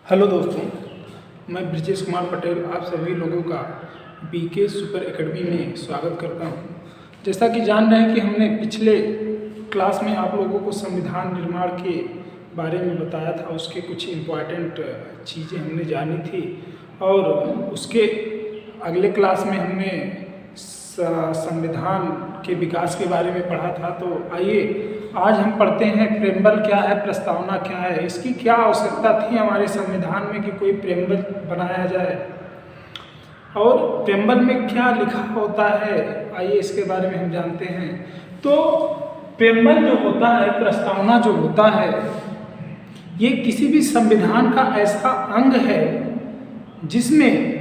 Hello दोस्तों, मैं ब्रजेश कुमार पटेल आप सभी लोगों का बीके सुपर एकेडमी में स्वागत करता हूं। जैसा कि जान रहे हैं कि हमने पिछले क्लास में आप लोगों को संविधान निर्माण के बारे में बताया था, उसके कुछ इम्पॉर्टेंट चीज़ें हमने जानी थी और उसके अगले क्लास में हमने संविधान के विकास के बारे में पढ़ा था। तो आइए आज हम पढ़ते हैं प्रेम्बल क्या है, प्रस्तावना क्या है, इसकी क्या आवश्यकता थी हमारे संविधान में कि कोई प्रेम्बल बनाया जाए और प्रेम्बल में क्या लिखा होता है, आइए इसके बारे में हम जानते हैं। तो प्रेम्बल जो होता है, प्रस्तावना जो होता है, ये किसी भी संविधान का ऐसा अंग है जिसमें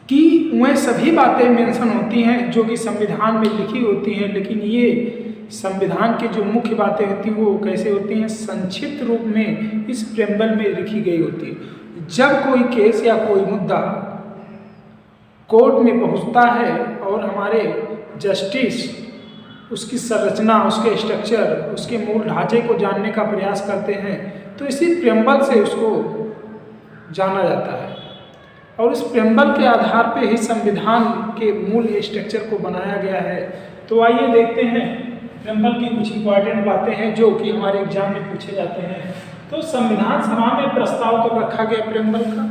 कि वह सभी बातें मेंशन होती हैं जो कि संविधान में लिखी होती हैं, लेकिन ये संविधान की जो मुख्य बातें होती हैं वो कैसे होती हैं, संक्षिप्त रूप में इस प्रेम्बल में लिखी गई होती है। जब कोई केस या कोई मुद्दा कोर्ट में पहुंचता है और हमारे जस्टिस उसकी संरचना, उसके स्ट्रक्चर, उसके मूल ढांचे को जानने का प्रयास करते हैं, तो इसी प्रेम्बल से उसको जाना जाता है और इस प्रेम्बल के आधार पे ही संविधान के मूल स्ट्रक्चर को बनाया गया है। तो आइए देखते हैं प्रेम्बल की कुछ इंपॉर्टेंट बातें हैं जो कि हमारे एग्जाम में पूछे जाते हैं। तो संविधान सभा में प्रस्ताव कब रखा गया प्रेम्बल का,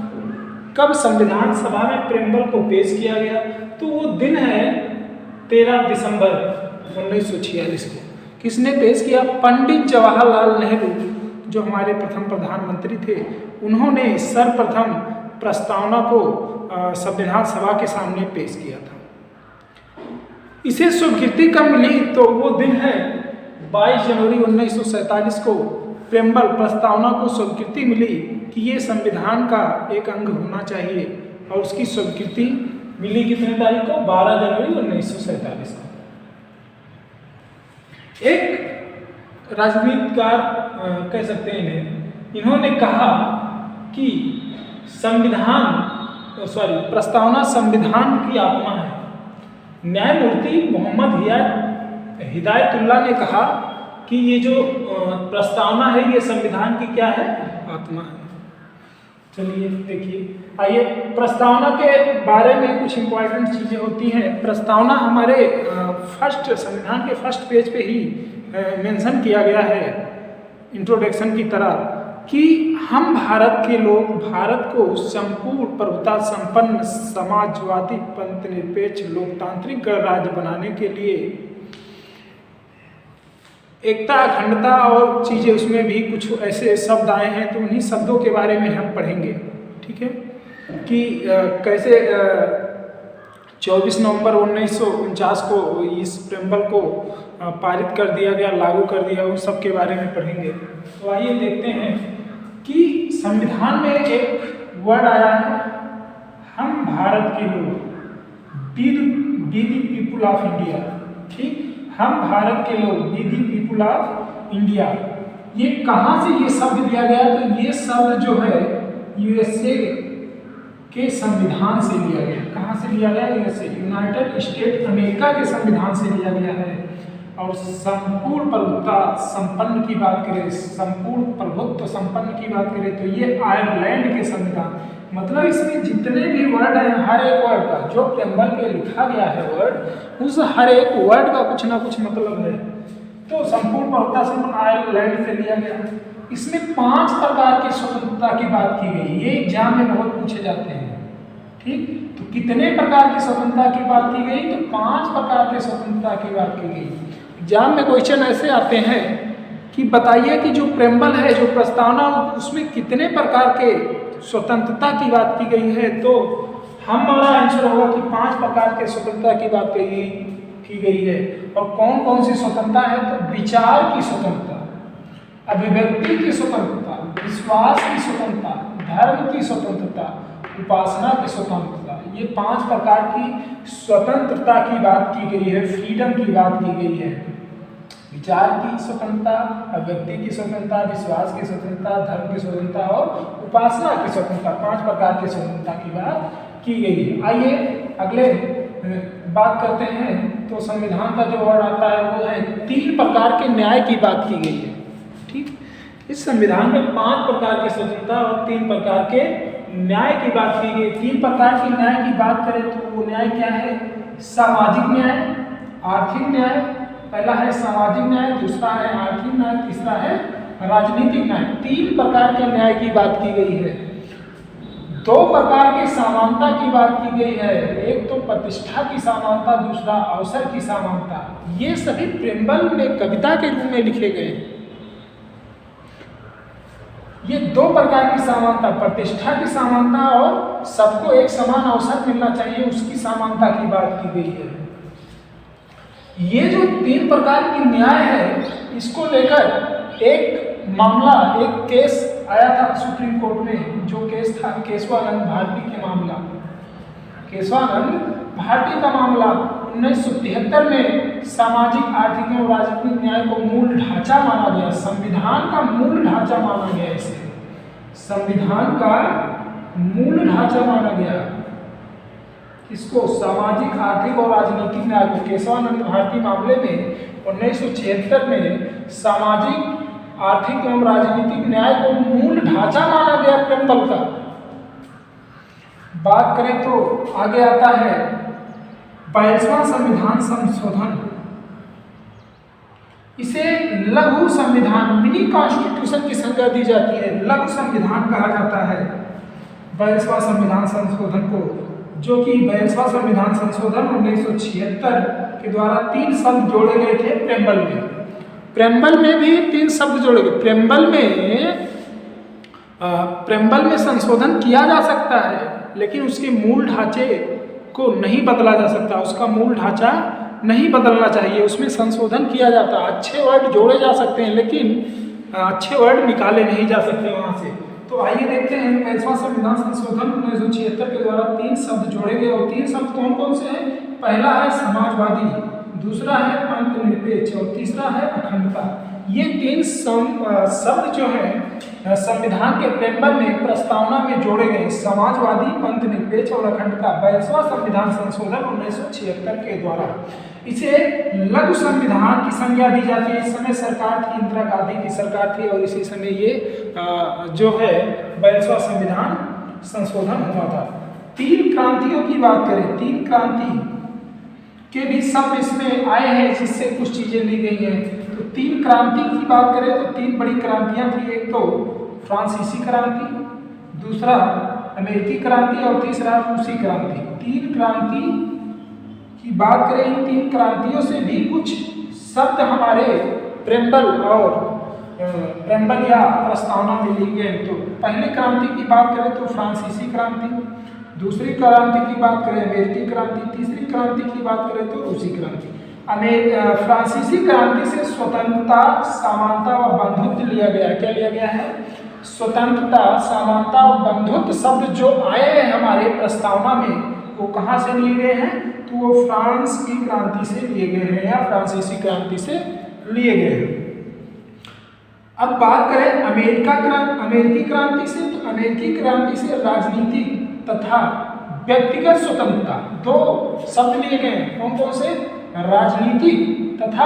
कब संविधान सभा में प्रेम्बल को पेश किया गया, तो वो दिन है 13 दिसंबर 1946 को। किसने पेश किया? पंडित जवाहरलाल नेहरू, जो हमारे प्रथम प्रधानमंत्री थे, उन्होंने सर्वप्रथम प्रस्तावना को संविधान सभा के सामने पेश किया था। इसे स्वीकृति कब मिली? तो वो दिन है 22 जनवरी 1947 को प्रेम्बल प्रस्तावना को स्वीकृति मिली कि ये संविधान का एक अंग होना चाहिए और उसकी स्वीकृति मिली कितने तारीख को? 12 जनवरी 1947 को। एक राजनीतिकार कह सकते हैं इन्होंने कहा कि प्रस्तावना संविधान की आत्मा है। न्यायमूर्ति मोहम्मद हिदायतुल्लाह ने कहा कि ये जो प्रस्तावना है ये संविधान की क्या है? आत्मा है। चलिए देखिए, आइए प्रस्तावना के बारे में कुछ इंपॉर्टेंट चीज़ें होती हैं। प्रस्तावना हमारे संविधान के फर्स्ट पेज पे ही मेंशन किया गया है इंट्रोडक्शन की तरह कि हम भारत के लोग भारत को संपूर्ण प्रभुता संपन्न समाजवादी पंथ निरपेक्ष लोकतांत्रिक राज्य बनाने के लिए एकता, अखंडता और चीज़ें उसमें भी कुछ ऐसे शब्द आए हैं, तो उन्हीं शब्दों के बारे में हम पढ़ेंगे। ठीक है कि कैसे 24 नवंबर 1949 को इस प्रेम्बल को पारित कर दिया गया, लागू कर दिया, उन सब के बारे में पढ़ेंगे। तो आइए देखते हैं कि संविधान में एक वर्ड आया है, हम भारत के लोग, be the people of India. ठीक, हम भारत के लोग, be the people of India. ये कहाँ से ये शब्द दिया गया? तो ये शब्द जो है यूएसए के संविधान से लिया गया। कहाँ से लिया गया? यूएसए, यूनाइटेड स्टेट अमेरिका के संविधान से लिया गया है। और संपूर्ण प्रभुत्व संपन्न की बात करें, संपूर्ण प्रभुत्व संपन्न की बात करें तो ये आयरलैंड के संविधान, मतलब इसमें जितने भी वर्ड हैं, हर एक वर्ड का जो प्रेम्बल पे लिखा गया है वर्ड, उस हर एक वर्ड का कुछ ना कुछ मतलब है। तो संपूर्ण प्रभुत्व संपन्न आयरलैंड से लिया गया। इसमें 5 प्रकार की स्वतंत्रता की बात की गई, ये एग्जाम में बहुत पूछे जाते हैं। ठीक, तो कितने प्रकार की स्वतंत्रता की बात की गई? तो 5 प्रकार की स्वतंत्रता की बात की गई। एग्जाम में क्वेश्चन ऐसे आते हैं कि बताइए कि जो प्रेम्बल है, जो प्रस्तावना, उसमें कितने प्रकार के स्वतंत्रता की बात की गई है? तो हमारा आंसर होगा कि 5 प्रकार के स्वतंत्रता की बात की गई है। और कौन कौन सी स्वतंत्रता है? तो विचार की स्वतंत्रता, अभिव्यक्ति की स्वतंत्रता, विश्वास की स्वतंत्रता, धर्म की स्वतंत्रता, उपासना की स्वतंत्रता, ये 5 प्रकार की स्वतंत्रता की बात की गई है, फ्रीडम की बात की गई है। विचार की स्वतंत्रता, अभिव्यक्ति की स्वतंत्रता, विश्वास की स्वतंत्रता, धर्म की स्वतंत्रता और उपासना की स्वतंत्रता, 5 प्रकार की स्वतंत्रता की बात की गई है। आइए अगले बात करते हैं। तो संविधान का जो वर्ड आता है वो है 3 प्रकार के न्याय की बात की गई है। ठीक, इस संविधान में 5 प्रकार की स्वतंत्रता और 3 प्रकार के न्याय की बात की गई। 3 प्रकार के न्याय की बात करें तो वो न्याय क्या है? सामाजिक न्याय, आर्थिक न्याय, पहला है सामाजिक न्याय, दूसरा है आर्थिक न्याय, तीसरा है राजनीतिक न्याय। 3 प्रकार के न्याय की बात की गई है। 2 प्रकार की समानता की बात की गई है, एक तो प्रतिष्ठा की समानता, दूसरा अवसर की समानता। ये सभी प्रेम्बल में कविता के रूप में लिखे गए हैं। ये 2 प्रकार की समानता, प्रतिष्ठा की समानता और सबको एक समान अवसर मिलना चाहिए, उसकी समानता की बात की गई है। ये जो 3 प्रकार की न्याय है, इसको लेकर एक मामला, एक केस आया था सुप्रीम कोर्ट में, जो केस था केशवानंद भारती के मामला। केशवानंद भारती का मामला 1973 में सामाजिक, आर्थिक एवं राजनीतिक न्याय को मूल ढांचा माना गया, संविधान का मूल ढांचा माना गया। इसे संविधान का मूल ढांचा माना गया। इसको सामाजिक, आर्थिक और राजनीतिक न्याय को केशवानंद भारती मामले में 1976 में सामाजिक, आर्थिक एवं राजनीतिक न्याय को मूल ढांचा माना गया प्रेम्बल का। बात करें तो आगे आता है 42वां संविधान संशोधन। इसे लघु संविधान, मिनी कॉन्स्टिट्यूशन की संज्ञा दी जाती है, लघु संविधान कहा जाता है 42वां संविधान संशोधन को, जो कि 42वां संविधान संशोधन 1976 के द्वारा 3 शब्द जोड़े गए थे प्रेम्बल में। प्रेम्बल में भी 3 शब्द जोड़े गए। प्रेम्बल में संशोधन किया जा सकता है, लेकिन उसके मूल ढांचे को नहीं बदला जा सकता, उसका मूल ढांचा नहीं बदलना चाहिए, उसमें संशोधन किया जाता है। अच्छे वर्ड जोड़े जा सकते हैं, लेकिन अच्छे वर्ड निकाले नहीं जा सकते वहाँ से। तो आइए देखते हैं 42वां संविधान संशोधन 1976 के द्वारा 3 शब्द जोड़े गए, और 3 शब्द कौन कौन से हैं? पहला है समाजवादी, दूसरा है अंतर्निरपेक्ष और तीसरा है अखंडता। ये 3 शब्द जो हैं संविधान के प्रेम्बल में, प्रस्तावना में जोड़े गए, समाजवादी, अंतर्निरपेक्ष और अखंडता, 42वां संविधान संशोधन 1976 के द्वारा। इसे लघु संविधान की संज्ञा दी जाती है। इस समय सरकार थी, इंदिरा गांधी की सरकार थी, और इसी समय ये जो है 42वां संविधान संशोधन हुआ था। 3 क्रांतियों की बात करें, 3 क्रांति के भी शब्द इसमें आए हैं, जिससे कुछ चीजें ली गई हैं। तो 3 क्रांति की बात करें तो 3 बड़ी क्रांतियां थी। एक तो फ्रांसीसी क्रांति, दूसरा अमेरिकी क्रांति और तीसरा रूसी क्रांति। 3 क्रांति की बात करें, इन 3 क्रांतियों से भी कुछ शब्द हमारे प्रेम्बल या प्रस्तावना में लिए गए। तो पहले क्रांति की बात करें तो फ्रांसीसी क्रांति, दूसरी क्रांति की बात करें अमेरिकी क्रांति, तीसरी क्रांति की बात करें तो रूसी क्रांति। फ्रांसीसी क्रांति से स्वतंत्रता, समानता और बंधुत्व लिया गया। क्या लिया गया है? स्वतंत्रता, समानता और बंधुत्व शब्द जो आए हैं हमारे प्रस्तावना में, वो कहाँ से लिए गए हैं? तो वो फ्रांस की क्रांति से लिए गए हैं या फ्रांसीसी क्रांति से लिए गए हैं। अब बात करें अमेरिकी क्रांति से, तो अमेरिकी क्रांति से राजनीतिक तथा व्यक्तिगत स्वतंत्रता 2 शब्द लिए गए हैं। कौन कौन से? राजनीतिक तथा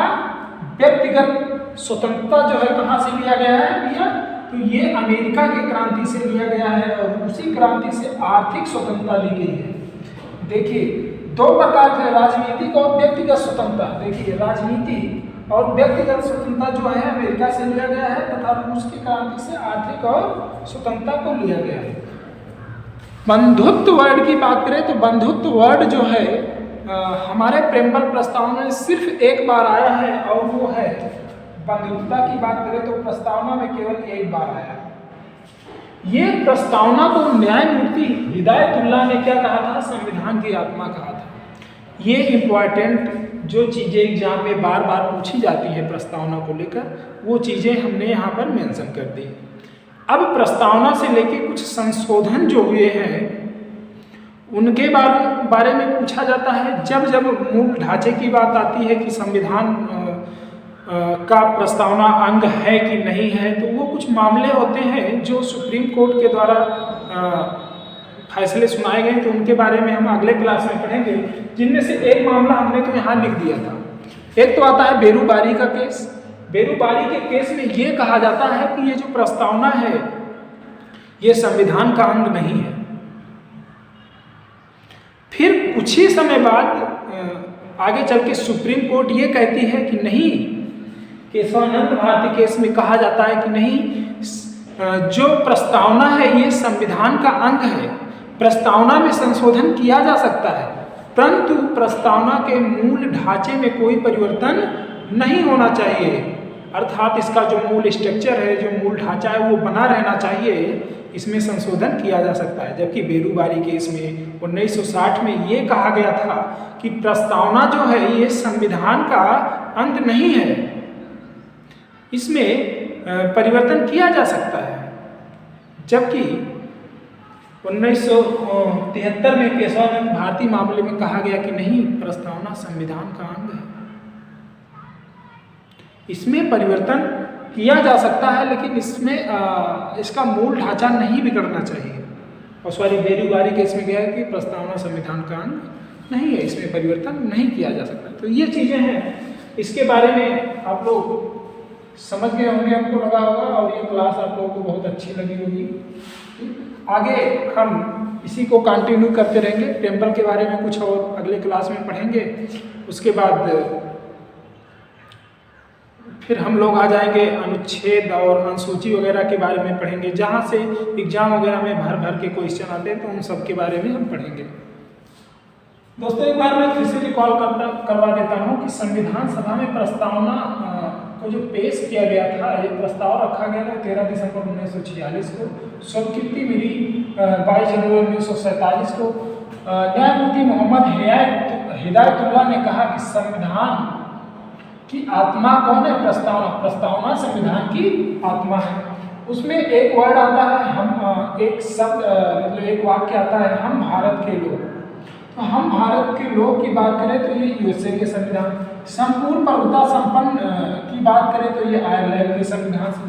व्यक्तिगत स्वतंत्रता जो है कहाँ से लिया गया है भैया? तो ये अमेरिका की क्रांति से लिया गया है, और उसी क्रांति से आर्थिक स्वतंत्रता ली गई है। देखिए 2 प्रकार के, राजनीतिक और व्यक्तिगत स्वतंत्रता। देखिए राजनीतिक और व्यक्तिगत स्वतंत्रता जो है अमेरिका से लिया गया है, तथा रूस की क्रांति से आर्थिक और स्वतंत्रता को लिया गया है। बंधुत्व वर्ड की बात करें तो बंधुत्व वर्ड जो है हमारे प्रेम्बल प्रस्तावना में सिर्फ एक बार आया है, और वो है बंधुत्वता की बात करें तो प्रस्तावना में केवल एक बार आया। ये प्रस्तावना को न्यायमूर्ति हिदायतुल्लाह ने क्या कहा था? संविधान की आत्मा कहा था। ये इम्पॉर्टेंट जो चीज़ें एग्जाम में बार बार पूछी जाती है प्रस्तावना को लेकर, वो चीज़ें हमने यहाँ पर मेंशन कर दी। अब प्रस्तावना से लेके कुछ संशोधन जो हुए हैं उनके बारे में पूछा जाता है। जब मूल ढांचे की बात आती है कि संविधान का प्रस्तावना अंग है कि नहीं है, तो वो कुछ मामले होते हैं जो सुप्रीम कोर्ट के द्वारा फैसले सुनाए गए, तो उनके बारे में हम अगले क्लास में पढ़ेंगे। जिनमें से एक मामला हमने तो यहाँ लिख दिया था। एक तो आता है बेरूबारी का केस, बेरुबारी के केस में ये कहा जाता है कि ये जो प्रस्तावना है ये संविधान का अंग नहीं है। फिर कुछ ही समय बाद आगे चल के सुप्रीम कोर्ट ये कहती है कि नहीं, केशवानंद भारती केस में कहा जाता है कि नहीं, जो प्रस्तावना है ये संविधान का अंग है, प्रस्तावना में संशोधन किया जा सकता है, परंतु प्रस्तावना के मूल ढांचे में कोई परिवर्तन नहीं होना चाहिए। अर्थात इसका जो मूल स्ट्रक्चर है, जो मूल ढांचा है वो बना रहना चाहिए, इसमें संशोधन किया जा सकता है। जबकि बेरुबारी केस में 1960 में ये कहा गया था कि प्रस्तावना जो है ये संविधान का अंग नहीं है, इसमें परिवर्तन किया जा सकता है। जबकि 1973 में केशवानंद भारती मामले में कहा गया कि नहीं, प्रस्तावना संविधान का अंग है, इसमें परिवर्तन किया जा सकता है, लेकिन इसमें इसका मूल ढांचा नहीं बिगड़ना चाहिए। और सॉरी, बेरुबारी केस में गया है कि प्रस्तावना संविधान का अंग नहीं है, इसमें परिवर्तन नहीं किया जा सकता। तो ये चीज़ें हैं, इसके बारे में आप लोग समझ गए होंगे, हमको लगा होगा, और ये क्लास आप लोगों को बहुत अच्छी लगी होगी। आगे हम इसी को कंटिन्यू करते रहेंगे, टेम्पल के बारे में कुछ और अगले क्लास में पढ़ेंगे। उसके बाद फिर हम लोग आ जाएंगे अनुच्छेद और अनुसूची वगैरह के बारे में पढ़ेंगे, जहाँ से एग्जाम वगैरह में भर भर के क्वेश्चन आते हैं, तो उन सब के बारे में हम पढ़ेंगे। दोस्तों, एक बार मैं फिर से रिकॉल करवा देता हूँ कि संविधान सभा में प्रस्तावना को जो पेश किया गया था, ये प्रस्ताव रखा गया था 13 दिसंबर 1946 को, स्वीकृति मिली 22 जनवरी 1947 को। न्यायमूर्ति मोहम्मद हिदायतुल्लाह ने कहा कि संविधान की आत्मा कौन है? प्रस्तावना। प्रस्तावना संविधान की आत्मा है। उसमें एक वर्ड आता है, हम एक शब्द मतलब एक वाक्य आता है, हम भारत के लोग। तो हम भारत के लोग की बात करें तो ये यूएसए के संविधान, संपूर्ण प्रभुता संपन्न की बात करें तो ये आयरलैंड के संविधान से।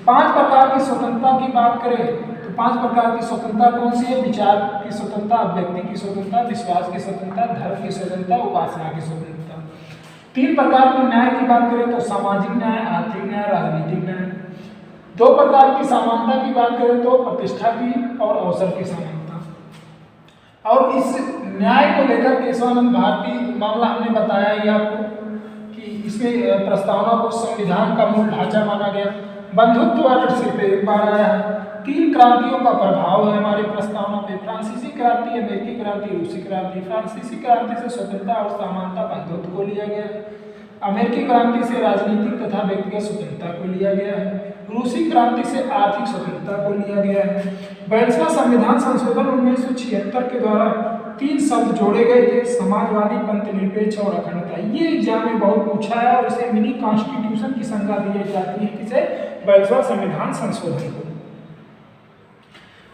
5 प्रकार की स्वतंत्रता की बात करें तो 5 प्रकार की स्वतंत्रता कौन सी है? विचार की स्वतंत्रता, व्यक्ति की स्वतंत्रता, विश्वास की स्वतंत्रता, धर्म की स्वतंत्रता, उपासना की स्वतंत्रता। 3 प्रकार के न्याय की बात करें तो सामाजिक न्याय, आर्थिक न्याय, राजनीतिक न्याय। 2 प्रकार की समानता की बात करें तो प्रतिष्ठा की और अवसर की समानता। और इस न्याय को लेकर केशवानंद भारती मामला हमने बताया ही आपको कि इसमें प्रस्तावना को संविधान का मूल ढांचा माना गया। बंधुत्व वाला सिर पे एक बार आया है। 3 क्रांतियों का प्रभाव है हमारी प्रस्तावना पे, फ्रांसीसी क्रांति, अमेरिकी क्रांति, रूसी क्रांति। फ्रांसीसी क्रांति से स्वतंत्रता और समानता बंधुत्व को लिया गया है। अमेरिकी क्रांति से राजनीतिक तथा व्यक्तिगत स्वतंत्रता को लिया गया है। रूसी क्रांति से आर्थिक स्वतंत्रता को लिया गया है। 42वां संविधान संशोधन 1976 के द्वारा 3 शब्द जोड़े गए थे, समाजवादी, पंथ निरपेक्ष और अखंडता। ये एग्जाम में बहुत पूछा है और इसे मिनी कॉन्स्टिट्यूशन की संज्ञा दी जाती है, किसे? 42वां संविधान संशोधन को।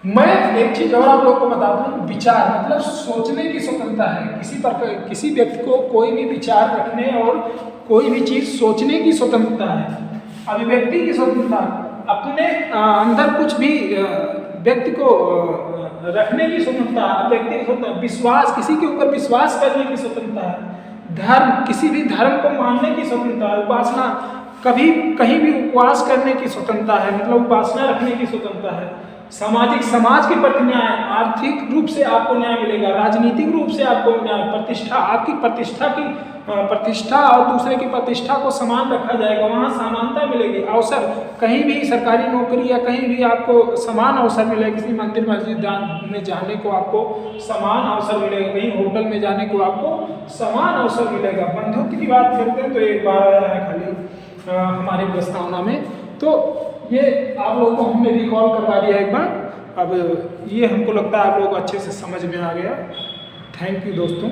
मैं एक चीज और आप लोगों को बताता हूँ, विचार मतलब सोचने की स्वतंत्रता है। किसी व्यक्ति को कोई भी विचार रखने और कोई भी चीज सोचने की स्वतंत्रता है। अभिव्यक्ति की स्वतंत्रता, अपने अंदर कुछ भी व्यक्ति को रखने की स्वतंत्रता, व्यक्ति की स्वतंत्रता। विश्वास, किसी के ऊपर विश्वास करने की स्वतंत्रता है। धर्म, किसी भी धर्म को मानने की स्वतंत्रता है। उपासना, कभी कहीं भी उपवास करने की स्वतंत्रता है, मतलब उपासना रखने की स्वतंत्रता है। सामाजिक, समाज के प्रति न्याय, आर्थिक रूप से आपको न्याय मिलेगा, राजनीतिक रूप से आपको न्याय, प्रतिष्ठा, आपकी प्रतिष्ठा और दूसरे की प्रतिष्ठा को समान रखा जाएगा, वहाँ समानता मिलेगी। अवसर, कहीं भी सरकारी नौकरी या कहीं भी आपको समान अवसर मिलेगा। किसी मंदिर मस्जिद में जाने को आपको समान अवसर मिलेगा, कहीं होटल में जाने को आपको समान अवसर मिलेगा। बंधुत्व की बात करते हैं तो एक बार आया है खाली हमारी प्रस्तावना में, तो ये आप लोगों को हमने रिकॉल करवा दिया एक बार। अब ये हमको लगता है आप लोगों को अच्छे से समझ में आ गया। थैंक यू दोस्तों।